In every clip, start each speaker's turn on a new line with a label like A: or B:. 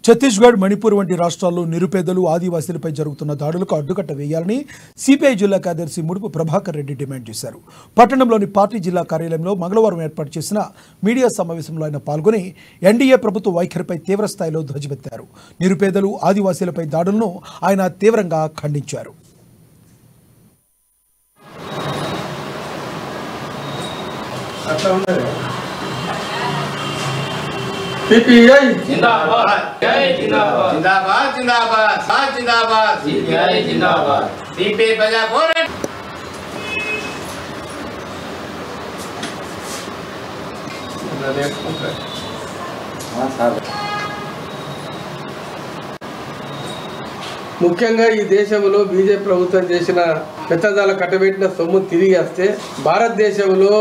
A: ఛత్తీస్గఢ్, మణిపూర్ వంటి రాష్ట్రాల్లో నిరుపేదలు, ఆదివాసీలపై జరుగుతున్న దాడులకు అడ్డుకట్ట వేయాలని సిపిఐ జిల్లా కార్యదర్శి ముడుపు ప్రభాకర్ రెడ్డి డిమాండ్ చేశారు. పట్టణంలోని పార్టీ జిల్లా కార్యాలయంలో మంగళవారం ఏర్పాటు చేసిన మీడియా సమావేశంలో ఆయన పాల్గొని ఎన్డీఏ ప్రభుత్వ వైఖరిపై తీవ్రస్థాయిలో ధ్వజమెత్తారు. నిరుపేదలు, ఆదివాసీలపై దాడులను ఆయన తీవ్రంగా ఖండించారు.
B: सीपीआई जिंदाबाद, जय जिंदाबाद, जिंदाबाद जिंदाबाद, साथ जिंदाबाद, सीपीआई जिंदाबाद, सीपीआई बजा बोले। ముఖ్యంగా ఈ దేశంలో బీజేపీ ప్రభుత్వం చేసిన పెద్దదాల కట్టబెట్టిన సొమ్ము తిరిగి వస్తే భారతదేశంలో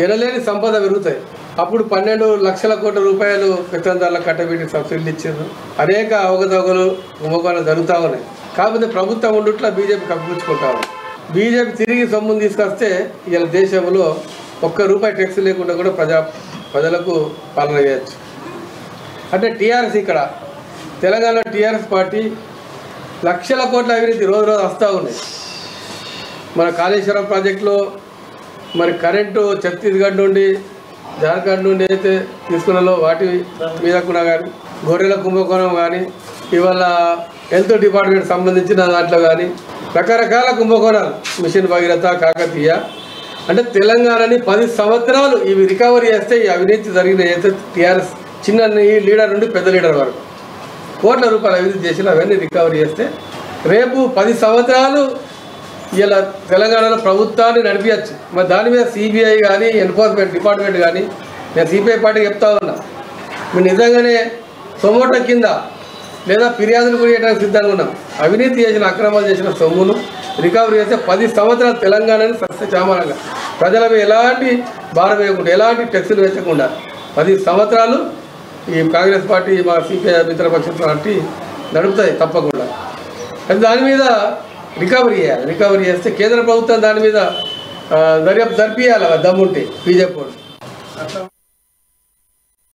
B: ఎనలేని సంపద పెరుగుతాయి. అప్పుడు 12 లక్షల కోట్ల రూపాయలు పెత్తందారుల కట్టబెట్టి సబ్సిడీలు ఇచ్చారు. అనేక అవకతవకలు కుంభకోణాలు జరుగుతూ ఉన్నాయి. కాకపోతే ప్రభుత్వం ఉండుట్లా బీజేపీ కప్పించుకుంటా ఉంది. బీజేపీ తిరిగి సొమ్మును తీసుకొస్తే ఇలా దేశంలో ₹1 ట్యాక్స్ లేకుండా కూడా ప్రజలకు పాలన చేయొచ్చు. అంటే టీఆర్ఎస్ ఇక్కడ తెలంగాణలో టీఆర్ఎస్ పార్టీ లక్షల కోట్ల అవినీతి రోజు రోజు వస్తూ ఉన్నాయి. మన కాళేశ్వరం ప్రాజెక్టులో మరి కరెంటు ఛత్తీస్గఢ్ నుండి, జార్ఖండ్ నుండి అయితే తీసుకున్నాలో వాటి మీద కూడా కానీ, గొర్రెల కుంభకోణం కానీ, ఇవాళ హెల్త్ డిపార్ట్మెంట్ సంబంధించిన దాంట్లో కానీ రకరకాల కుంభకోణాలు, మిషన్ భగీరథ, కాకతీయ. అంటే తెలంగాణని 10 సంవత్సరాలు ఇవి రికవరీ చేస్తే ఈ అవినీతి జరిగిన అయితే టీఆర్ఎస్ చిన్న లీడర్ నుండి పెద్ద లీడర్ వరకు కోట్ల రూపాయలు అవినీతి చేసిన అవన్నీ రికవరీ చేస్తే రేపు 10 సంవత్సరాలు ఇలా తెలంగాణలో ప్రభుత్వాన్ని నడిపించచ్చు. మరి దాని మీద సిబిఐ కానీ, ఎన్ఫోర్స్మెంట్ డిపార్ట్మెంట్ కానీ, నేను సిపిఐ పార్టీకి చెప్తా ఉన్నా, మీరు నిజంగానే సొమోటో కింద లేదా ఫిర్యాదులు కూడా చేయడానికి సిద్ధంగా ఉన్నాం. అవినీతి చేసిన, అక్రమాలు చేసిన సొమ్మును రికవరీ చేస్తే 10 సంవత్సరాలు తెలంగాణని సస్యశ్యామలంగా ప్రజలపై ఎలాంటి భారం వేయకుండా, ఎలాంటి టెక్స్లు వేయకుండా 10 సంవత్సరాలు ఈ కాంగ్రెస్ పార్టీ, మా సిపిఐ మిత్రపక్ష పార్టీ నడుపుతాయి తప్పకుండా. అది దాని మీద రికవరీ చేయాలి. రికవరీ చేస్తే కేంద్ర ప్రభుత్వం దాని మీద దర్యాప్తు జరిపియాలి దమ్ముంటే బీజేపీ.